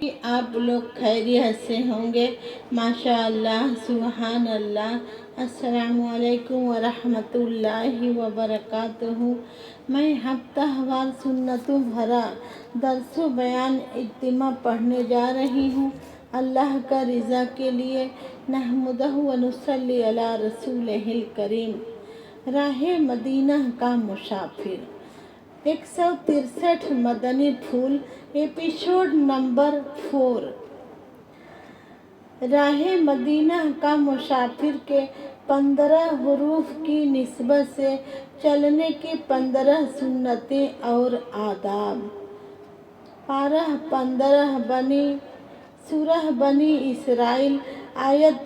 कि आप लोग खैरियत से होंगे। माशाअल्लाह, सुबहान अल्लाह। अस्सलामुअलैकुम वरहमतुल्लाहि वबरकातुहू। मैं हफ्तावार सुन्नतों भरा दर्सो बयान इज्तिमा पढ़ने जा रही हूँ। अल्लाह का रिज़ा के लिए नहमदहु व नुसल्ली अला रसूलिहिल करीम। राहे मदीना का मुसाफिर 163 मदनी फूल, एपिसोड नंबर 4। राहे मदीना का मुसाफिर के 15 हुरूफ की निस्बत से चलने की 15 सुन्नतें और आदाब। पारह 15 सूरह बनी इसराइल आयत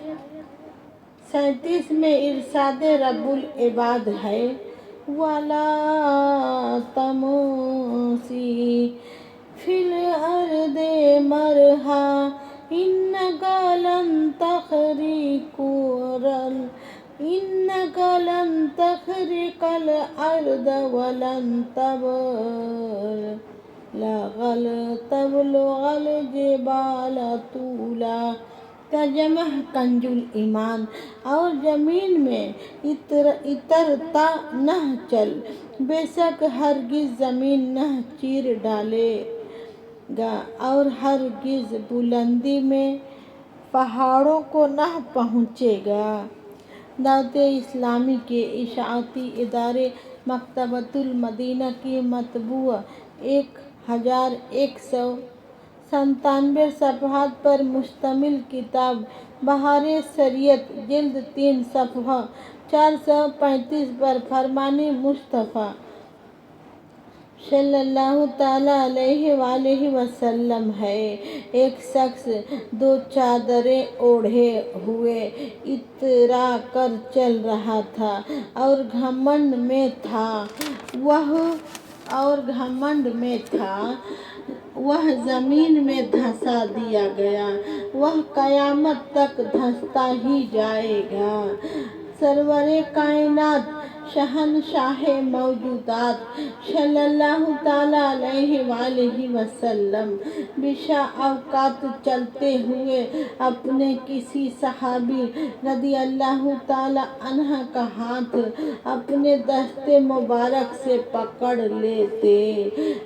37 में इरशाद रब्बुल इबाद है, वला तमूसी फिल अर्दे मरहा इन्नका लन तखरिकल अर्द वलन तबलुगल जिबाल तूला। तर्जमा कंजुल ईमान। और ज़मीन में इतरता न चल, बेशक हरगिज़ ज़मीन न चीर डालेगा और हरगिज़ बुलंदी में पहाड़ों को न पहुँचेगा। दावत इस्लामी के इशाअती इदारे मकतबतुल मदीना की मतबूआ 1197 सफ़हात पर मुश्तमिल किताब बहारे शरीयत जिल्द 3 सफ़हा 435 पर फरमाने मुस्तफ़ा सल्लल्लाहु ताला अलैहि वसल्लम है। एक शख्स 2 चादरें ओढ़े हुए इतरा कर चल रहा था और घमंड में था। वह ज़मीन में धंसा दिया गया, वह क़यामत तक धंसता ही जाएगा। सरवरे कायनात शहनशाहे मौजूदात सल्लल्लाहु ताला अलैहि वसल्लम बिशा औकात चलते हुए अपने किसी सहाबी रदी अल्लाह ताला अन्हा का हाथ अपने दस्ते मुबारक से पकड़ लेते।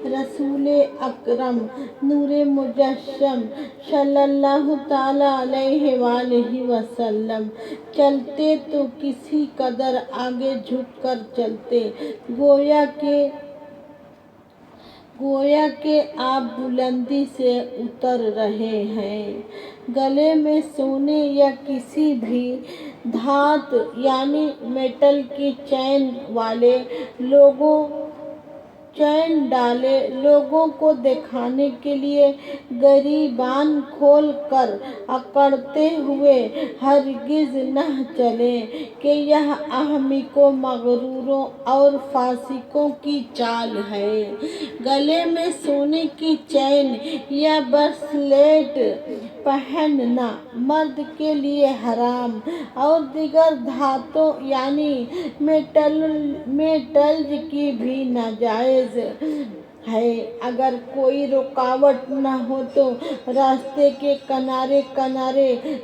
रसूले अकरम नूरे मुजस्सम सल्लल्लाहु ताला अलैहि वसल्लम चलते तो किसी कदर आगे झुककर चलते, गोया के आप बुलंदी से उतर रहे हैं। गले में सोने या किसी भी धात यानी मेटल की चैन डाले लोगों को दिखाने के लिए गरीबान खोल कर अकड़ते हुए हरगिज़ न चले कि यह अहमिकों, मगरूरों और फासिकों की चाल है। गले में सोने की चैन या ब्रेसलेट पहनना मर्द के लिए हराम और दिगर धातों यानी मेटल्स की भी नाजायज़ है। अगर कोई रुकावट न हो तो रास्ते के किनारे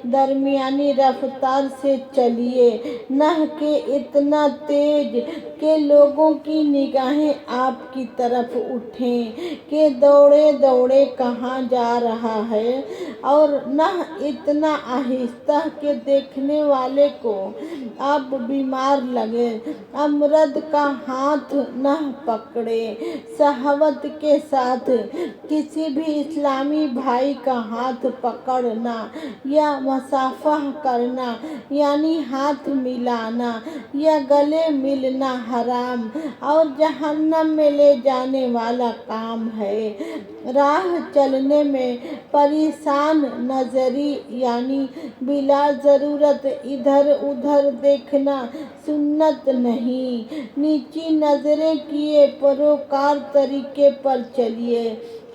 दरमियानी रफ्तार से चलिए, न कि इतना तेज कि लोगों की निगाहें आपकी तरफ उठें कि दौड़े दौड़े कहाँ जा रहा है, और न इतना आहिस्ता कि देखने वाले को आप बीमार लगे। अमरद का हाथ न पकड़े। शहवत के साथ किसी भी इस्लामी भाई का हाथ पकड़ना या मुसाफा करना यानी हाथ मिलाना या गले मिलना हराम और जहन्नम में ले जाने वाला काम है। राह चलने में परेशान नजरी यानी बिला ज़रूरत इधर उधर देखना सुन्नत नहीं। नीची नजरें किए परोकार तरीके पर चलिए।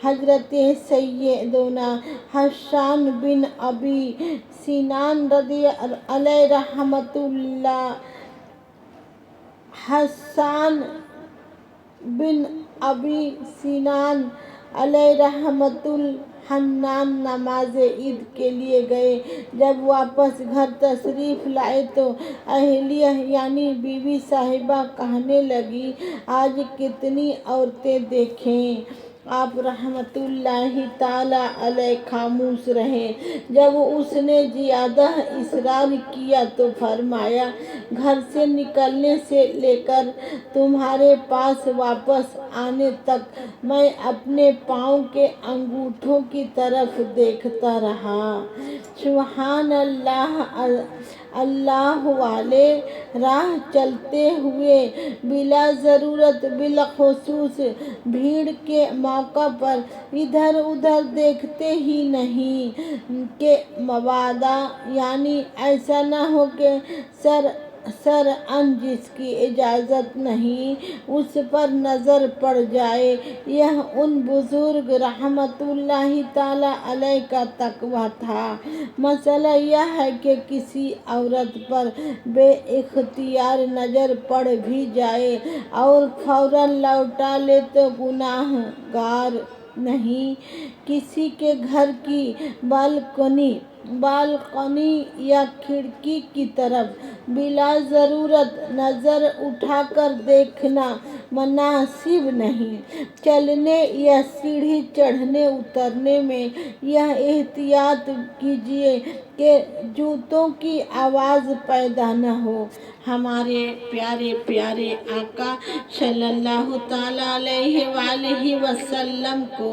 हजरत सैयदना हसन बिन अबी सिनान रदी अलैहि रहमतुल्लाह हसन बिन अबी सिनान अलैहि रहमतुल हन्नान नमाज ईद के लिए गए। जब वापस घर तशरीफ लाए तो अहलिया यानी बीवी साहिबा कहने लगी, आज कितनी औरतें देखें। आप रहमतुल्लाहि ताला अलैह खामोश रहे। जब उसने ज़्यादा इसरार किया तो फरमाया, घर से निकलने से लेकर तुम्हारे पास वापस आने तक मैं अपने पाँव के अंगूठों की तरफ देखता रहा। सुभान अल्लाह। अल्लाह वाले राह चलते हुए बिला ज़रूरत बिलखुसूस भीड़ के मौका पर इधर उधर देखते ही नहीं कि मबादा यानी ऐसा न हो कि शरअन जिसकी इजाज़त नहीं उस पर नज़र पड़ जाए। यह उन बुज़ुर्ग रहमतुल्लाहि ताला अलैह का तकवा था। मसला यह है कि किसी औरत पर बेइख्तियार नज़र पड़ भी जाए और फौरन लौटा ले तो गुनाहगार नहीं। किसी के घर की बालकनी या खिड़की की तरफ बिला ज़रूरत नज़र उठाकर देखना मुनासिब नहीं। चलने या सीढ़ी चढ़ने उतरने में यह एहतियात कीजिए कि जूतों की आवाज़ पैदा न हो। हमारे प्यारे प्यारे आका सल्लल्लाहु ताला अलैहि वसल्लम को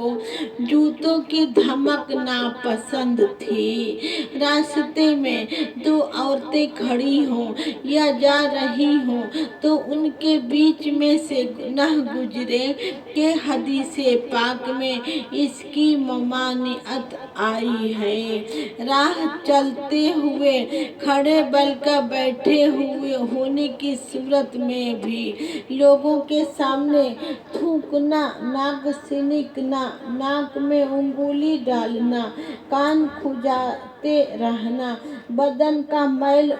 जूतों की धमक नापसंद थी। रास्ते में दो औरतें खड़ी हों या जा रही हों तो उनके बीच में से न गुजरे कि हदीस पाक में इसकी ममानियत आई है। राह चलते हुए खड़े बल्कि बैठे हुए होने की सूरत में भी लोगों के सामने थूकना, नाक सिनकना, नाक में उंगली डालना, कान खुजाते रहना, बदन का मैल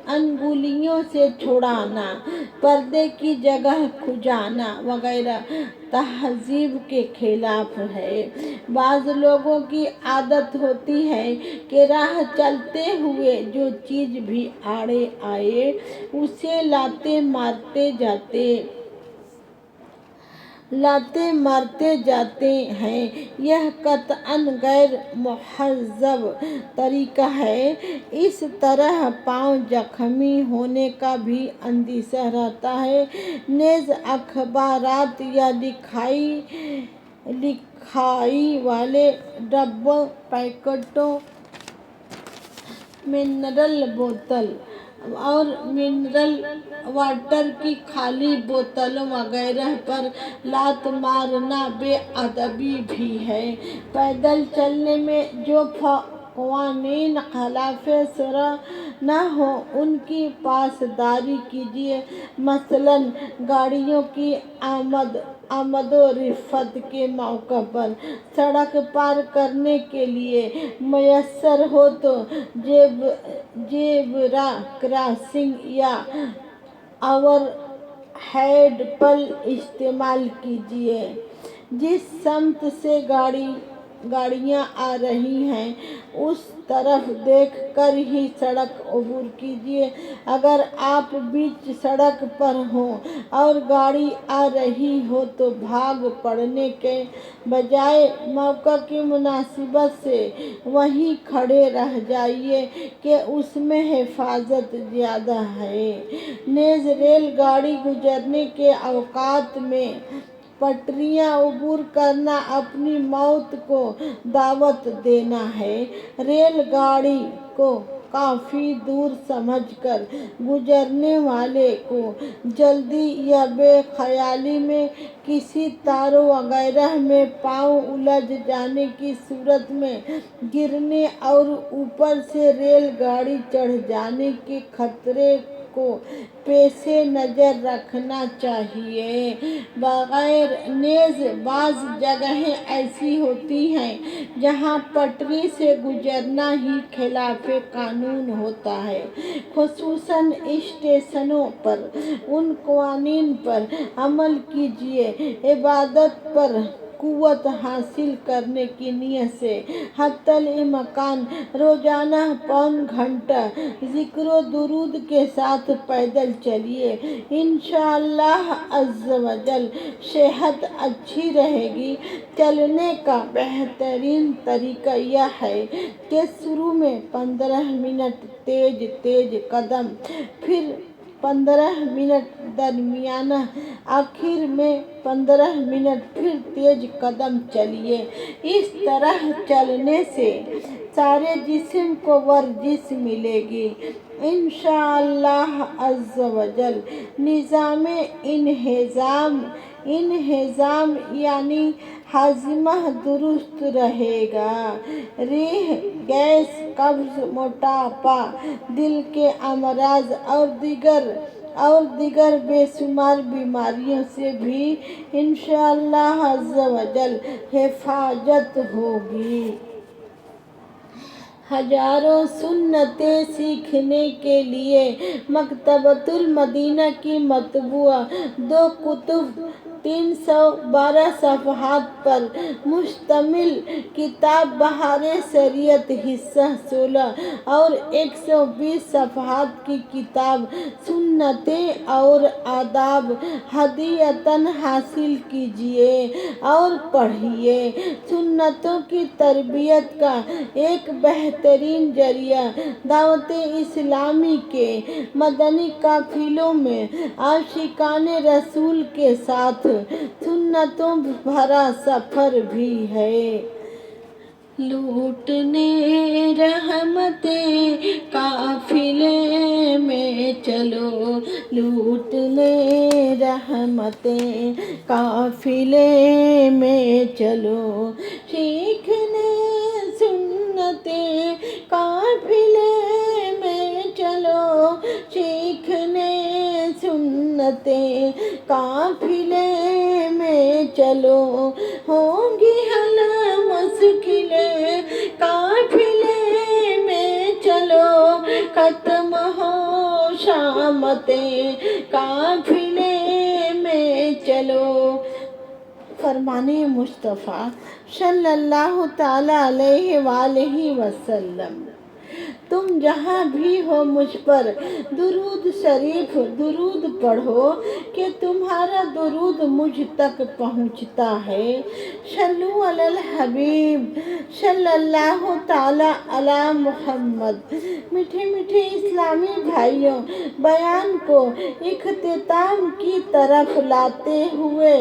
अंगुलियों से छुड़ाना, पर्दे की जगह खुजाना वगैरह तहज़ीब के खिलाफ है। बाज़ लोगों की आदत होती है कि राह चलते हुए जो चीज़ भी आड़े आए उसे लाते मारते जाते हैं। यह कतअन गैर मुहज़्ज़ब तरीका है। इस तरह पाँव जख्मी होने का भी अंदेशा रहता है। नेज़ अखबारात या लिखाई वाले डब्बों, पैकेटों, मिनरल बोतल और मिनरल वाटर की खाली बोतलों वगैरह पर लात मारना बेअदबी भी है। पैदल चलने में जो क़वानीन खिलाफ़े शरअ न हो उनकी पासदारी कीजिए। मसलन गाड़ियों की आमदो रफ्त के मौके पर सड़क पार करने के लिए मयस्सर हो तो ज़ेब्रा क्रॉसिंग या ओवरहेड पल इस्तेमाल कीजिए। जिस समत से गाड़ियाँ आ रही हैं उस तरफ देख कर ही सड़क अबूर कीजिए। अगर आप बीच सड़क पर हो और गाड़ी आ रही हो तो भाग पड़ने के बजाय मौका की मुनासिबत से वहीं खड़े रह जाइए कि उसमें हिफाजत ज़्यादा है। नेज़ रेलगाड़ी गुजरने के औकात में पटरियाँ अबूर करना अपनी मौत को दावत देना है। रेलगाड़ी को काफ़ी दूर समझकर गुजरने वाले को जल्दी या बेख्याली में किसी तारों वगैरह में पाँव उलझ जाने की सूरत में गिरने और ऊपर से रेलगाड़ी चढ़ जाने के खतरे کو پیش نظر رکھنا چاہیے۔ بغیر نیز بعض جگہیں ایسی ہوتی ہیں جہاں پٹری سے گزرنا ہی خلاف قانون ہوتا ہے۔ خصوصاً اسٹیشنوں پر ان قوانین پر عمل کیجیے۔ عبادت پر قوت حاصل کرنے کی نیت سے حتی الامکان روزانہ پون گھنٹہ ذکر و درود کے ساتھ پیدل چلیے۔ انشاءاللہ عز و جل صحت اچھی رہے گی۔ چلنے کا بہترین طریقہ یہ ہے کہ شروع میں 15 منٹ تیز تیز قدم، پھر 15 منٹ درمیانہ، آخر میں 15 منٹ پھر تیز قدم چلیے۔ اس طرح چلنے سے سارے جسم کو ورزش ملے گی انشاءاللہ عز و جل۔ نظام انہضام یعنی ہاضمہ درست رہے گا۔ ریح، گیس، قبض، موٹاپا، دل کے امراض اور دیگر بے شمار بیماریوں سے بھی انشاءاللہ عز و جل حفاظت ہوگی۔ ہزاروں سنتیں سیکھنے کے لیے مکتبۃ المدینہ کی مطبوعہ 2 کتب، 312 صفحات پر مشتمل کتاب بہار شریعت حصہ 16 اور 120 صفحات کی کتاب سنتیں اور آداب ہدیۃً حاصل کیجیے اور پڑھیے۔ سنتوں کی تربیت کا ایک بہترین ذریعہ دعوت اسلامی کے مدنی قافلوں میں عاشقان رسول کے ساتھ سنتوں بھرا سفر بھی ہے۔ لوٹنے رحمتیں قافلے میں چلو، لوٹنے رحمتیں قافلے میں چلو، سیکھنے سنتیں قافلے میں چلو، سیکھنے سنتیں قافلے میں چلو، ہوں گی حل مشکلیں قافلے میں چلو، ختم ہو شامتیں قافلے میں چلو۔ فرمان مصطفیٰ صلی اللہ تعالی علیہ وآلہ وسلم۔ تم جہاں بھی ہو مجھ پر درود شریف درود پڑھو کہ تمہارا درود مجھ تک پہنچتا ہے۔ صلو علی الحبیب صلی اللہ تعالی علی محمد۔ میٹھے میٹھے اسلامی بھائیوں، بیان کو اختتام کی طرف لاتے ہوئے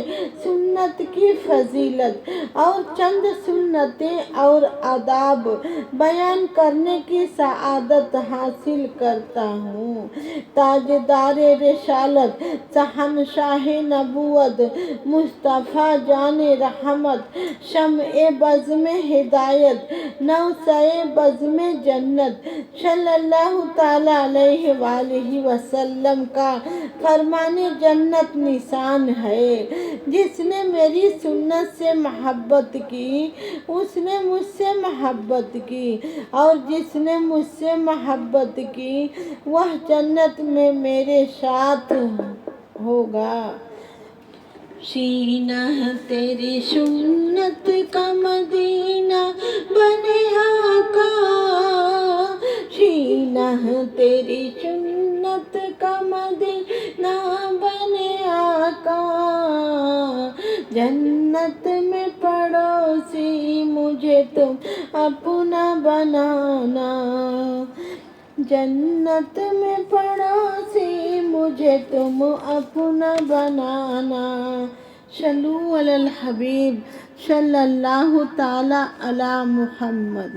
سنت کی فضیلت اور چند سنتیں اور آداب بیان کرنے کی سعادت حاصل کرتا ہوں۔ تاجدار رسالت، شہنشاہ نبوت، مصطفیٰ جان رحمت، شمع بزم ہدایت، نوسۂ بزم جنت صلی اللہ تعالی علیہ وآلہ وسلم کا فرمان جنت نشان ہے۔ جس نے میری سنت سے محبت کی اس نے مجھ سے محبت کی، اور جس نے مجھ سے محبت کی وہ جنت میں میرے ساتھ ہوگا۔ سینہ تیری سنت کا مدینہ بنے آقا، سینہ تیری سنت کا مدینہ بنے آقا، جنت میں پڑوسی مجھے تم اپنا بنانا، جنت میں پڑوسی مجھے تم اپنا بنانا۔ صلو علی الحبیب صلی اللہ تعالی علی محمد۔